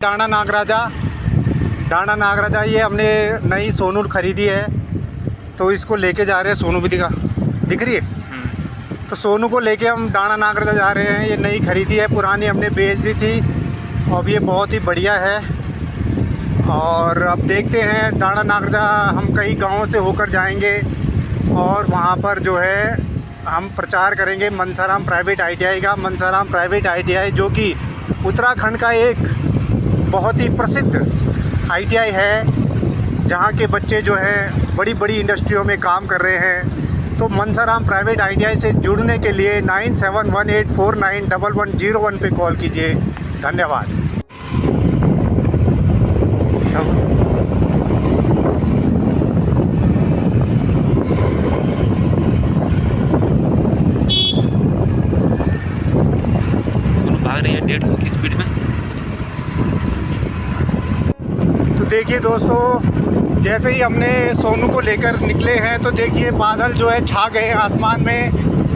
डाणा नागराजा ये हमने नई सोनू खरीदी है, तो इसको लेके जा रहे हैं। सोनू भी दिख रही है। तो सोनू को लेके हम डाणा नागराजा जा रहे हैं। ये नई खरीदी है, पुरानी हमने बेच दी थी। अब ये बहुत ही बढ़िया है। और अब देखते हैं डाणा नागराजा हम कई गाँव से होकर जाएंगे और वहाँ पर जो है हम प्रचार करेंगे मनसाराम प्राइवेट ITI का। मनसाराम प्राइवेट ITI जो कि उत्तराखंड का एक बहुत ही प्रसिद्ध ITI है, जहाँ के बच्चे जो हैं बड़ी बड़ी इंडस्ट्रियों में काम कर रहे हैं। तो मनसाराम प्राइवेट ITI से जुड़ने के लिए 9718491101 पे कॉल कीजिए। धन्यवाद। भाग रही है 150 की स्पीड में। तो देखिए दोस्तों, जैसे ही हमने सोनू को लेकर निकले हैं तो देखिए बादल जो है छा गए हैं आसमान में,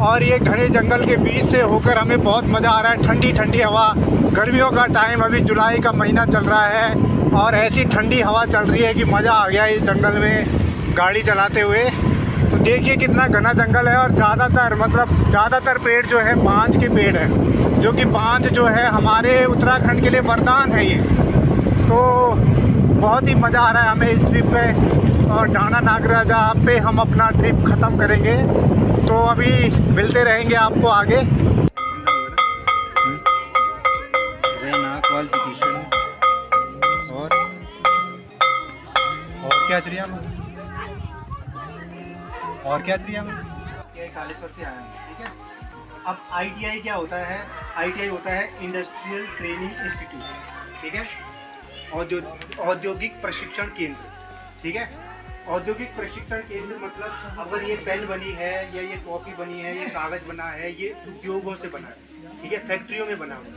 और ये घने जंगल के बीच से होकर हमें बहुत मज़ा आ रहा है। ठंडी ठंडी हवा, गर्मियों का टाइम, अभी जुलाई का महीना चल रहा है और ऐसी ठंडी हवा चल रही है कि मज़ा आ गया इस जंगल में गाड़ी चलाते हुए। तो देखिए कितना घना जंगल है और ज़्यादातर पेड़ जो है बांज के पेड़ हैं, जो कि बांज जो है हमारे उत्तराखंड के लिए वरदान है ये। तो बहुत ही मज़ा आ रहा है हमें इस ट्रिप पे, और डाणा नागराजा पे हम अपना ट्रिप ख़त्म करेंगे। तो अभी मिलते रहेंगे आपको आगे। क्वालिफिकेशन और क्या चाहिए हमें, कालेश्वर से आया हूँ, ठीक है। अब ITI क्या होता है? ITI होता है इंडस्ट्रियल ट्रेनिंग इंस्टीट्यूट, ठीक है। औद्योगिक प्रशिक्षण केंद्र, ठीक है। औद्योगिक प्रशिक्षण केंद्र मतलब अगर ये पेन बनी है या ये कॉपी बनी है, ये कागज बना है, ये उद्योगों से बना है, ठीक है, फैक्ट्रियों में बना हुआ है,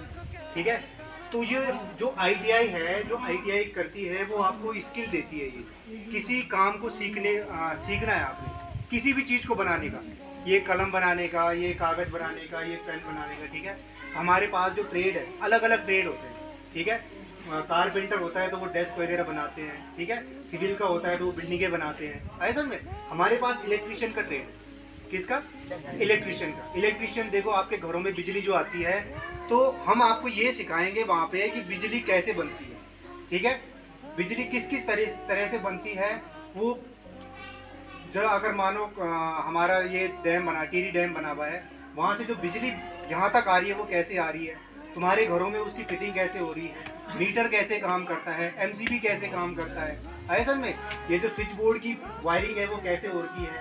ठीक है। तो ये जो ITI है, जो ITI करती है, वो आपको स्किल देती है। ये किसी काम को सीखना है आपने, किसी भी चीज़ को बनाने का, ये कलम बनाने का, ये कागज बनाने का, ये पेन बनाने का, ठीक है। हमारे पास जो ट्रेड है, अलग अलग ट्रेड होते हैं, ठीक है। कारपेंटर होता है तो वो डेस्क वगैरह बनाते हैं, ठीक है। सिविल का होता है तो वो बिल्डिंगें बनाते हैं, ऐसा में हमारे पास इलेक्ट्रिशियन का ट्रेड है। किसका? इलेक्ट्रिशियन का। इलेक्ट्रिशियन देखो, आपके घरों में बिजली जो आती है, तो हम आपको ये सिखाएंगे वहाँ पे कि बिजली कैसे बनती है, ठीक है। बिजली किस किस तरह से बनती है। वो जो अगर मानो हमारा ये डैम बना, टिहरी डैम बना हुआ है, वहाँ से जो बिजली यहाँ तक आ रही है वो कैसे आ रही है, तुम्हारे घरों में उसकी फिटिंग कैसे हो रही है, मीटर कैसे काम करता है, MCB कैसे काम करता है, ऐसा में ये जो स्विच बोर्ड की वायरिंग है वो कैसे हो रही है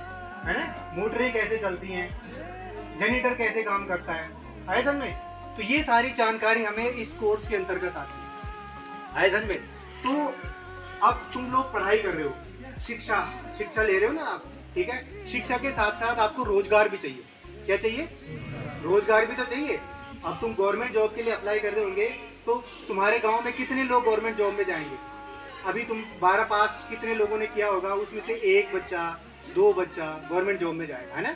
ना, मोटरें कैसे चलती हैं, जनरेटर कैसे काम करता है, ऐसा में। तो ये सारी जानकारी हमें इस कोर्स के अंतर्गत आती है, ऐसा में। तो अब तुम लोग पढ़ाई कर रहे हो, शिक्षा ले रहे हो ना आप, ठीक है। शिक्षा के साथ साथ आपको रोजगार भी चाहिए। क्या चाहिए? रोजगार भी तो चाहिए। अब तुम गवर्नमेंट जॉब के लिए अप्लाई कर रहे होंगे, तो तुम्हारे गांव में कितने लोग गवर्नमेंट जॉब में जाएंगे? अभी तुम 12 पास कितने लोगों ने किया होगा, उसमें से 1 बच्चा 2 बच्चा गवर्नमेंट जॉब में जाएगा, है ना?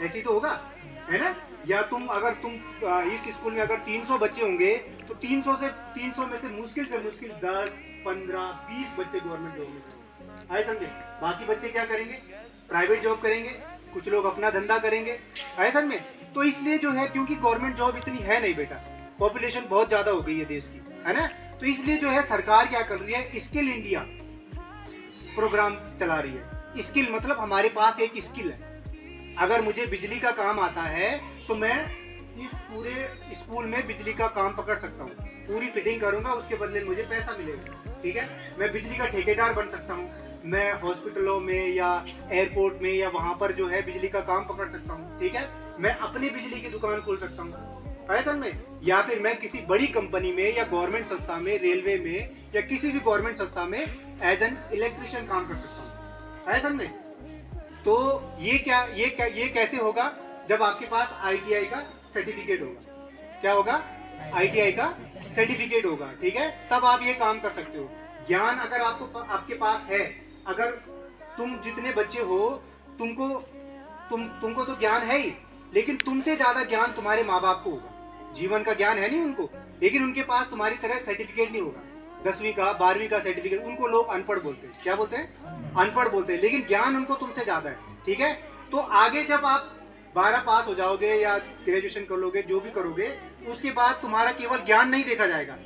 ऐसी तो होगा, है ना? या अगर तुम इस स्कूल में अगर 300 बच्चे होंगे, तो 300 में से मुश्किल 10, 15, 20 बच्चे गवर्नमेंट जॉब में जाएंगे, आए समझे। बाकी बच्चे क्या करेंगे? प्राइवेट जॉब करेंगे, कुछ लोग अपना धंधा करेंगे, आए समझ में। तो इसलिए जो है, क्योंकि गवर्नमेंट जॉब इतनी है नहीं बेटा, पॉपुलेशन बहुत ज्यादा हो गई है देश की, है ना। तो इसलिए जो है सरकार क्या कर रही है, स्किल इंडिया प्रोग्राम चला रही है। स्किल मतलब हमारे पास एक स्किल है। अगर मुझे बिजली का काम आता है तो मैं इस पूरे स्कूल में बिजली का काम पकड़ सकता हूँ, पूरी फिटिंग करूंगा, उसके बदले मुझे पैसा मिलेगा, ठीक है। मैं बिजली का ठेकेदार बन सकता हूँ, मैं हॉस्पिटलों में या एयरपोर्ट में या वहां पर जो है बिजली का काम पकड़ सकता हूँ, ठीक है। मैं अपनी बिजली की दुकान खोल सकता हूँ, ऐसा में। या फिर मैं किसी बड़ी कंपनी में या गवर्नमेंट संस्था में, रेलवे में या किसी भी गवर्नमेंट संस्था में एज एन इलेक्ट्रिशियन काम कर सकता हूँ, ऐसा में। तो ये कैसे होगा? जब आपके पास ITI का सर्टिफिकेट होगा। क्या होगा? ITI का सर्टिफिकेट होगा, ठीक है। तब आप ये काम कर सकते हो। ज्ञान अगर आपके पास है, अगर तुम जितने बच्चे हो, तुमको तो ज्ञान है ही, लेकिन तुमसे ज्यादा ज्ञान तुम्हारे माँ बाप को होगा। जीवन का ज्ञान है नहीं उनको, लेकिन उनके पास तुम्हारी तरह सर्टिफिकेट नहीं होगा, 10वीं का 12वीं का सर्टिफिकेट, उनको लोग अनपढ़ बोलते हैं। क्या बोलते हैं? अनपढ़ बोलते हैं, लेकिन ज्ञान उनको तुमसे ज्यादा है। ठीक है, तो आगे जब आप 12 पास हो जाओगे या ग्रेजुएशन कर लोगे, जो भी करोगे, उसके बाद तुम्हारा केवल ज्ञान नहीं देखा जाएगा,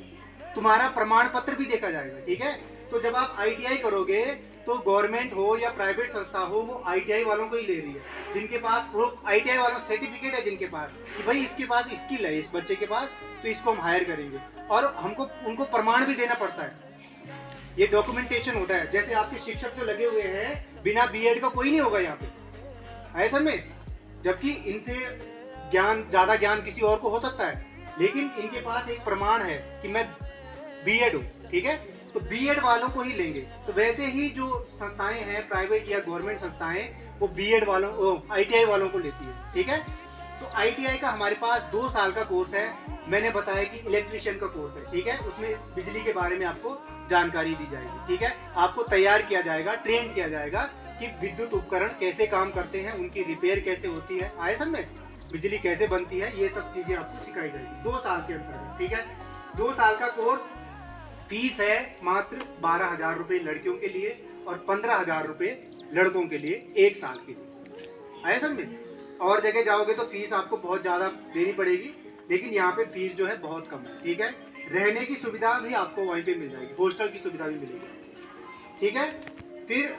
तुम्हारा प्रमाण पत्र भी देखा जाएगा। ठीक है, तो जब आप ITI करोगे तो गवर्नमेंट हो या प्राइवेट संस्था हो, वो ITI वालों को ही ले रही है, जिनके पास वो ITI वालों सर्टिफिकेट है, जिनके पास कि भाई इसके पास स्किल है, इस बच्चे के पास, तो इसको हम हायर करेंगे। और हमको उनको प्रमाण भी देना पड़ता है, ये डॉक्यूमेंटेशन होता है। जैसे आपके शिक्षक जो लगे हुए हैं, बिना BEd का कोई नहीं होगा यहाँ पे, ऐसा में, जबकि इनसे ज्यादा ज्ञान किसी और को हो सकता है, लेकिन इनके पास एक प्रमाण है कि मैं BEd हूँ। ठीक है, तो BEd वालों को ही लेंगे। तो वैसे ही जो संस्थाएं हैं, प्राइवेट या गवर्नमेंट संस्थाएं, वो BEd वालों ITI वालों को लेती है। ठीक है, तो ITI का हमारे पास 2 साल का कोर्स है। मैंने बताया कि इलेक्ट्रीशियन का कोर्स है। ठीक है, उसमें बिजली के बारे में आपको जानकारी दी जाएगी। ठीक है, आपको तैयार किया जाएगा, ट्रेन किया जाएगा कि विद्युत उपकरण कैसे काम करते हैं, उनकी रिपेयर कैसे होती है, आए समझ, बिजली कैसे बनती है, ये सब चीजें आपको सिखाई जाएगी 2 साल के अंदर। ठीक है, 2 साल का कोर्स, फीस है मात्र 12,000 रुपए लड़कियों के लिए और 15,000 रुपए लड़कों के लिए 1 साल के लिए, आए समझे। और जगह जाओगे तो फीस आपको बहुत ज्यादा देनी पड़ेगी, लेकिन यहाँ पे फीस जो है बहुत कम है। ठीक है, रहने की सुविधा भी आपको वहीं पे मिल जाएगी, हॉस्टल की सुविधा भी मिलेगी। ठीक है, फिर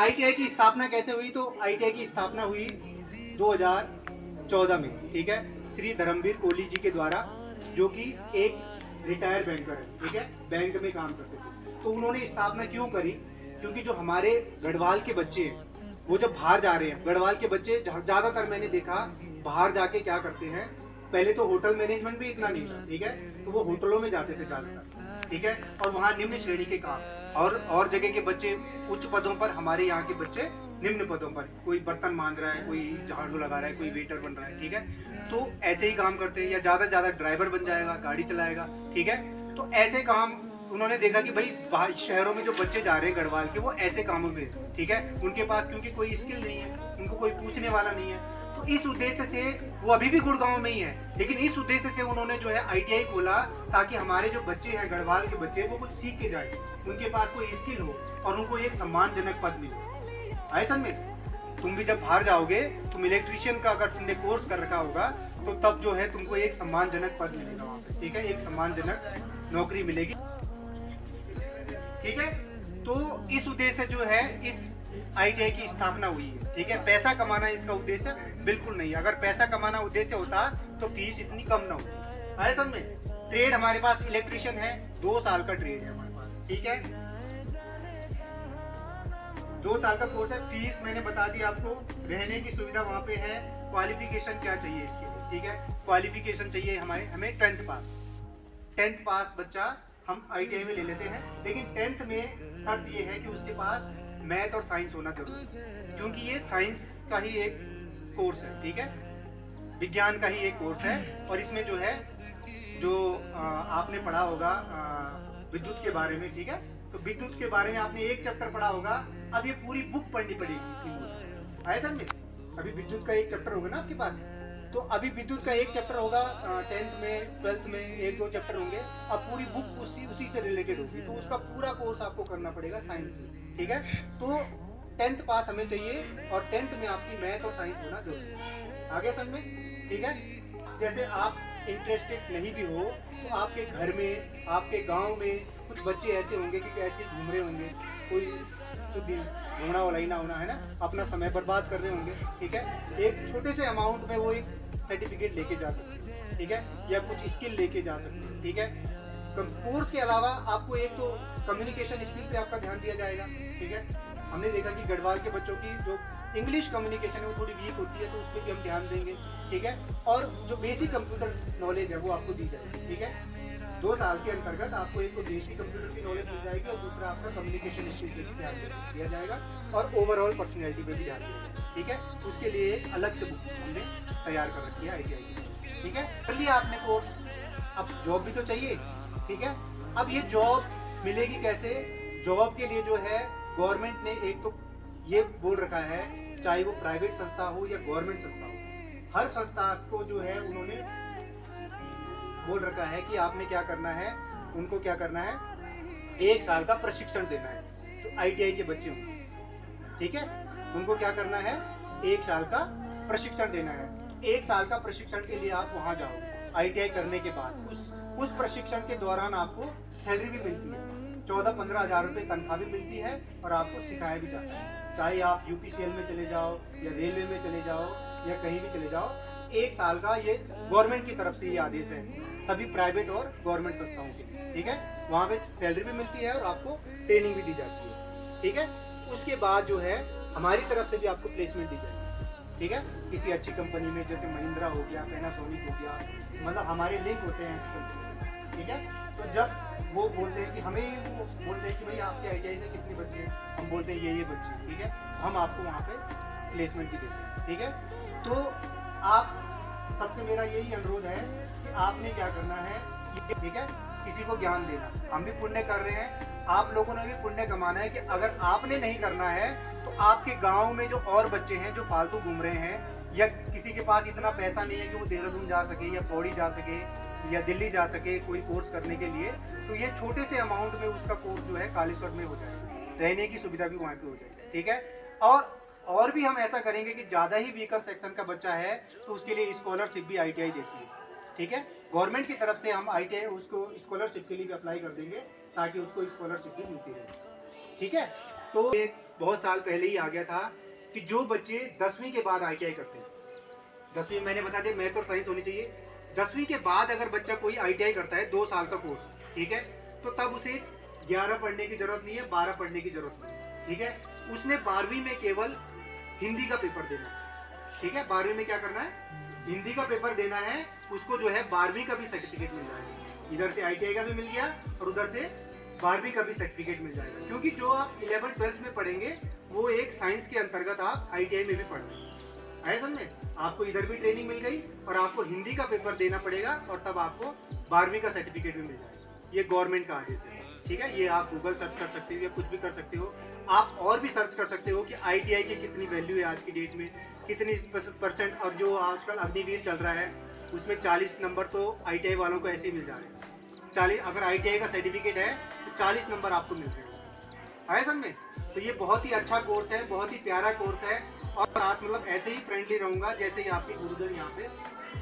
ITI की स्थापना कैसे हुई? तो ITI की स्थापना हुई 2014 में। ठीक है, श्री धर्मवीर कोहली जी के द्वारा, जो कि एक रिटायर्ड बैंकर है। ठीक है, बैंक में काम करते थे। तो उन्होंने स्थापना क्यों करी? क्योंकि जो हमारे गढ़वाल के बच्चे हैं, वो जब बाहर जा रहे हैं, गढ़वाल के बच्चे ज्यादातर मैंने देखा बाहर जाके क्या करते हैं, पहले तो होटल मैनेजमेंट भी इतना नहीं था। ठीक है, तो वो होटलों में जाते थे ज्यादातर। ठीक है, और वहाँ निम्न श्रेणी के काम, और जगह के बच्चे उच्च पदों पर, हमारे यहाँ के बच्चे निम्न पदों पर, कोई बर्तन मांज रहा है, कोई झाड़ू लगा रहा है, कोई वेटर बन रहा है। ठीक है, तो ऐसे ही काम करते हैं, या ज्यादा से ज्यादा ड्राइवर बन जाएगा, गाड़ी चलाएगा। ठीक है, तो ऐसे काम उन्होंने देखा कि भाई बाहर शहरों में जो बच्चे जा रहे हैं गढ़वाल के, वो ऐसे कामों में। ठीक है, उनके पास क्योंकि कोई स्किल नहीं है, उनको कोई पूछने वाला नहीं है, तो इस उद्देश्य से वो अभी भी गुड़गांव में ही है, लेकिन इस उद्देश्य से उन्होंने जो है ITI खोला, ताकि हमारे जो बच्चे हैं गढ़वाल के बच्चे, वो कुछ सीख के जाए, उनके पास कोई स्किल हो और उनको एक सम्मानजनक पद मिले। आए समझ में, तुम भी जब बाहर जाओगे, तुम इलेक्ट्रीशियन का अगर तुमने कोर्स कर रखा होगा, तो तब जो है तुमको एक सम्मानजनक पद मिलेगा वहाँ पे। ठीक है, एक सम्मानजनक नौकरी मिलेगी। ठीक है, तो इस उद्देश्य जो है इस ITI की स्थापना हुई है। ठीक है, पैसा कमाना इसका उद्देश्य बिल्कुल नहीं है। अगर पैसा कमाना उद्देश्य होता तो फीस इतनी कम ना होती। आए समझ में। ट्रेड हमारे पास इलेक्ट्रीशियन है, 2 साल का ट्रेड है हमारे पास। ठीक है, 2 साल का कोर्स है। फीस मैंने बता दी आपको, रहने की सुविधा वहाँ पे है। क्वालिफिकेशन क्या चाहिए इसके लिए? ठीक है, क्वालिफिकेशन चाहिए हमें 10th पास। 10th पास बच्चा हम ITI में ले लेते हैं, लेकिन 10th में शर्त ये है कि उसके पास मैथ और साइंस होना जरूरी है, क्योंकि ये साइंस का ही एक कोर्स है। ठीक है, विज्ञान का ही एक कोर्स है, और इसमें जो है जो आपने पढ़ा होगा विद्युत के बारे में। ठीक है, तो विद्युत के बारे में आपने एक चैप्टर पढ़ा होगा, अब ये पूरी बुक पढ़नी पड़ेगी। आए समझे, अभी विद्युत का एक चैप्टर होगा ना आपके पास, तो अभी विद्युत का एक चैप्टर होगा 10th में, 12th में 1-2 चैप्टर होंगे। अब पूरी बुक उसी से रिलेटेड होगी, तो उसका पूरा कोर्स आपको करना पड़ेगा साइंस में। ठीक है, तो 10th पास हमें चाहिए, और 10th में आपकी मैथ और साइंस होना जरूरी है। आगे समझ में। ठीक है, जैसे आप इंटरेस्टेड नहीं भी हो, तो आपके घर में, आपके गांव में कुछ बच्चे ऐसे होंगे कि ऐसे घूम रहे होंगे, कोई शुद्धि घूमना वाला ही ना होना, है ना, अपना समय बर्बाद कर रहे होंगे। ठीक है, एक छोटे से अमाउंट में वो एक सर्टिफिकेट लेके जा सकते हैं। ठीक है, या कुछ स्किल लेके जा सकते हैं। ठीक है, कोर्स के अलावा आपको एक तो कम्युनिकेशन स्किल पे आपका ध्यान दिया जाएगा। ठीक है, हमने देखा कि गढ़वाल के बच्चों की जो इंग्लिश कम्युनिकेशन है वो थोड़ी वीक होती है, तो उस पर भी हम ध्यान देंगे। ठीक है, और जो बेसिक कंप्यूटर नॉलेज है वो आपको दी जाएगी। ठीक है, 2 साल के अंतर्गत आपको एक तो बेसिक कंप्यूटर की नॉलेज मिल जाएगी, और दूसरा आपका कम्युनिकेशन स्किल पे भी ध्यान दिया जाएगा, और ओवरऑल पर्सनैलिटी पे भी ध्यान दिया जाएगा। ठीक है, उसके लिए एक अलग से बुक हमने तैयार कर रखी है ITI की। ठीक है, कर लिया आपने कोर्स, अब जॉब भी तो चाहिए। ठीक है, अब ये जॉब मिलेगी कैसे? जॉब के लिए जो है गवर्नमेंट ने एक तो ये बोल रखा है, चाहे वो प्राइवेट संस्था हो या गवर्नमेंट संस्था हो, हर संस्था को जो है उन्होंने बोल रखा है कि आपने क्या करना है, उनको क्या करना है, 1 साल का प्रशिक्षण देना है। तो ITI के बच्चे होंगे, ठीक है, उनको क्या करना है, 1 साल का प्रशिक्षण देना है। 1 साल का प्रशिक्षण के लिए आप वहाँ जाओ, ITI करने के बाद उस प्रशिक्षण के दौरान आपको सैलरी भी मिलती है, 14-15 हज़ार रुपये तनख्वाह भी मिलती है और आपको सिखाया भी जाता है। चाहे आप UPCL में चले जाओ या रेलवे में चले जाओ या कहीं भी चले जाओ, 1 साल का ये गवर्नमेंट की तरफ से ये आदेश है सभी प्राइवेट और गवर्नमेंट संस्थाओं के लिए, ठीक है। वहाँ पे सैलरी भी मिलती है और आपको ट्रेनिंग भी दी जाती है, ठीक है। उसके बाद जो है हमारी तरफ से भी आपको प्लेसमेंट दी जाएगी, ठीक है, किसी अच्छी कंपनी में, जैसे महिंद्रा हो गया, पैनासोनिक हो गया, मतलब हमारे लिंक होते हैं इस कंपनी में, ठीक है। तो जब वो बोलते हैं कि हमें वो बोलते हैं कि भाई आपके ITI से कितने बच्चे हैं, हम बोलते हैं ये बच्चे, ठीक है, हम आपको वहाँ पे प्लेसमेंट भी देते हैं, ठीक है। तो आप सबसे मेरा यही अनुरोध है कि आपने क्या करना है, ठीक है, किसी को ज्ञान देना। हम भी पुण्य कर रहे हैं, आप लोगों ने भी पुण्य कमाना है कि अगर आपने नहीं करना है तो आपके गांव में जो और बच्चे हैं जो फालतू घूम रहे हैं या किसी के पास इतना पैसा नहीं है कि वो देहरादून जा सके या पौड़ी जा सके या दिल्ली जा सके कोई कोर्स करने के लिए, तो ये छोटे से अमाउंट में उसका कोर्स जो है कालेश्वर में हो जाएगा, रहने की सुविधा भी वहाँ पे हो जाएगी, ठीक है। और भी हम ऐसा करेंगे कि ज़्यादा ही वीकर सेक्शन का बच्चा है तो उसके लिए स्कॉलरशिप भी ITI देती है, ठीक है। गवर्नमेंट की तरफ से हम ITI उसको स्कॉलरशिप के लिए भी अप्लाई कर देंगे ताकि उसको स्कॉलरशिप भी मिलती रहे, ठीक है। तो एक बहुत साल पहले ही आ गया था कि जो बच्चे 10वीं के बाद ITI करते हैं, 10वीं मैंने बता दिया मैथ और साइंस होनी चाहिए, 10वीं के बाद अगर बच्चा कोई ITI करता है 2 साल का कोर्स, ठीक है, तो तब उसे 11 पढ़ने की जरूरत नहीं है, 12 पढ़ने की जरूरत नहीं है, ठीक है। उसने 12वीं में केवल हिंदी का पेपर देना है, ठीक है। 12वीं में क्या करना है, हिंदी का पेपर देना है, उसको जो है 12वीं का भी सर्टिफिकेट मिल जाएगा, इधर से ITI का भी मिल गया और उधर से 12वीं का भी सर्टिफिकेट मिल जाएगा, क्योंकि जो आप 11th-12th में पढ़ेंगे वो एक साइंस के अंतर्गत आप ITI में भी पढ़ रहे हैं, आए समझे। आपको इधर भी ट्रेनिंग मिल गई और आपको हिंदी का पेपर देना पड़ेगा और तब आपको 12वीं का सर्टिफिकेट भी मिल जाएगा। ये गवर्नमेंट का आदेश है, ठीक है। ये आप गूगल सर्च कर सकते हो या कुछ भी कर सकते हो, आप और भी सर्च कर सकते हो कि ITI की कितनी वैल्यू है आज की डेट में, कितनी %। और जो आजकल अग्निवीर चल रहा है उसमें 40 नंबर तो ITI वालों को ऐसे ही मिल जा रहे हैं। 40 अगर ITI का सर्टिफिकेट है तो 40 नंबर आपको मिल रहे हैं, आए समझ में। तो ये बहुत ही अच्छा कोर्स है, बहुत ही प्यारा कोर्स है और आप मतलब ऐसे ही फ्रेंडली रहूँगा जैसे ही आपके गुरुजन यहाँ पे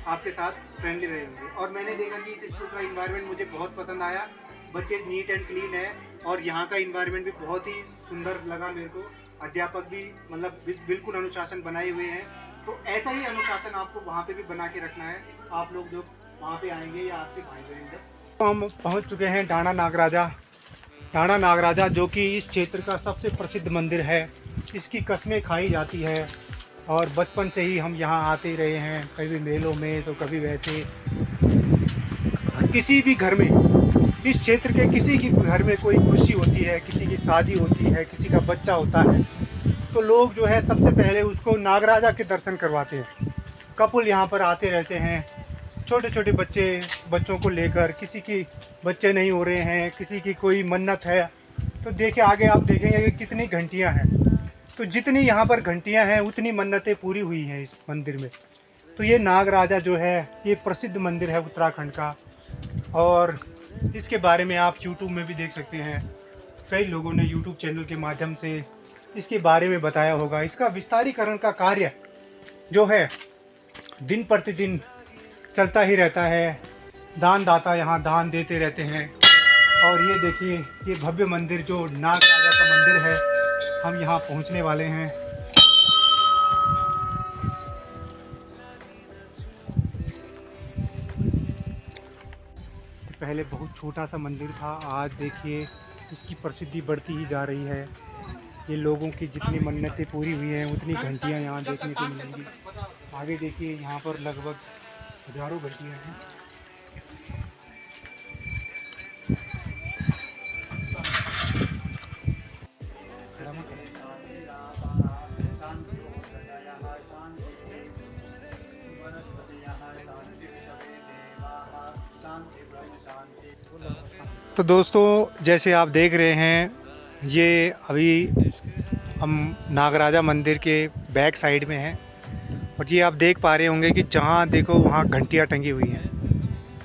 आपके साथ फ्रेंडली रहेंगे। और मैंने देखा कि इस स्कूल का इन्वायरमेंट मुझे बहुत पसंद आया, बच्चे नीट एंड क्लीन है और यहाँ का इन्वायरमेंट भी बहुत ही सुंदर लगा मेरे को। अध्यापक भी मतलब बिल्कुल अनुशासन बनाए हुए हैं, तो ऐसा ही अनुशासन आपको वहाँ पे भी बना के रखना है, आप लोग जो वहाँ पे आएंगे या आपके भाई बहन जब। तो हम पहुँच चुके हैं डाणा नागराजा जो कि इस क्षेत्र का सबसे प्रसिद्ध मंदिर है। इसकी कसमें खाई जाती है और बचपन से ही हम यहाँ आते रहे हैं, कभी मेलों में तो कभी वैसे। किसी भी घर में, इस क्षेत्र के किसी की घर में कोई खुशी होती है, किसी की शादी होती है, किसी का बच्चा होता है, तो लोग जो है सबसे पहले उसको नागराजा के दर्शन करवाते हैं। कपल यहाँ पर आते रहते हैं, छोटे छोटे बच्चों को लेकर, किसी की बच्चे नहीं हो रहे हैं, किसी की कोई मन्नत है, तो देखिए आगे आप देखेंगे कि कितनी घंटियाँ हैं। तो जितनी यहाँ पर घंटियाँ हैं उतनी मन्नतें पूरी हुई हैं इस मंदिर में। तो ये नागराजा जो है ये प्रसिद्ध मंदिर है उत्तराखंड का, और इसके बारे में आप YouTube में भी देख सकते हैं। कई लोगों ने YouTube चैनल के माध्यम से इसके बारे में बताया होगा। इसका विस्तारीकरण का कार्य जो है दिन प्रतिदिन चलता ही रहता है। दानदाता यहाँ दान देते रहते हैं। और ये देखिए ये भव्य मंदिर जो नागराजा का मंदिर है, हम यहाँ पहुँचने वाले हैं। पहले बहुत छोटा सा मंदिर था, आज देखिए इसकी प्रसिद्धि बढ़ती ही जा रही है। ये लोगों की जितनी मन्नतें पूरी हुई हैं उतनी घंटियाँ यहाँ देखने को मिलेंगी। आगे देखिए यहाँ पर लगभग हजारों घंटियाँ हैं। तो दोस्तों जैसे आप देख रहे हैं, ये अभी हम नागराजा मंदिर के बैक साइड में हैं और ये आप देख पा रहे होंगे कि जहाँ देखो वहाँ घंटियाँ टंगी हुई हैं।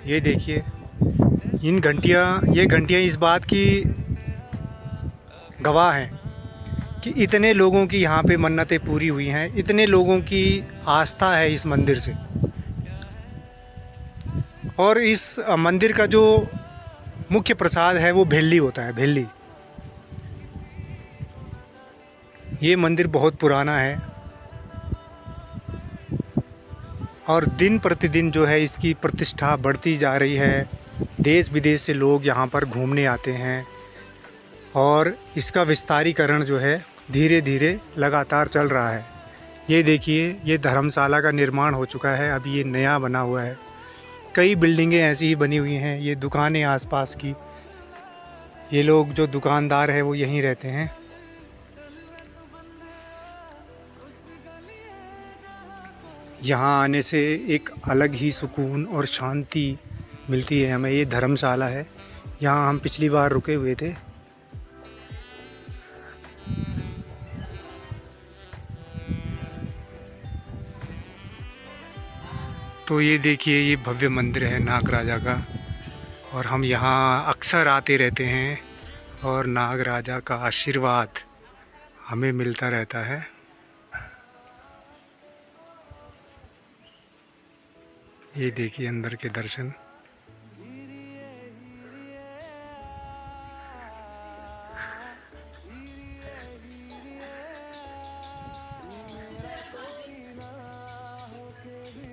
ये देखिए ये घंटियाँ इस बात की गवाह हैं कि इतने लोगों की यहाँ पे मन्नतें पूरी हुई हैं, इतने लोगों की आस्था है इस मंदिर से। और इस मंदिर का जो मुख्य प्रसाद है वो भेल्ली होता है, भेल्ली। ये मंदिर बहुत पुराना है और दिन प्रतिदिन जो है इसकी प्रतिष्ठा बढ़ती जा रही है। देश विदेश से लोग यहाँ पर घूमने आते हैं और इसका विस्तारीकरण जो है धीरे धीरे लगातार चल रहा है। ये देखिए, ये धर्मशाला का निर्माण हो चुका है, अभी ये नया बना हुआ है। कई बिल्डिंगें ऐसी ही बनी हुई हैं, ये दुकानें आसपास की। ये लोग जो दुकानदार है वो यहीं रहते हैं। यहाँ आने से एक अलग ही सुकून और शांति मिलती है हमें। ये धर्मशाला है, यहाँ हम पिछली बार रुके हुए थे। तो ये देखिए, ये भव्य मंदिर है नाग राजा का और हम यहाँ अक्सर आते रहते हैं और नाग राजा का आशीर्वाद हमें मिलता रहता है। ये देखिए अंदर के दर्शन।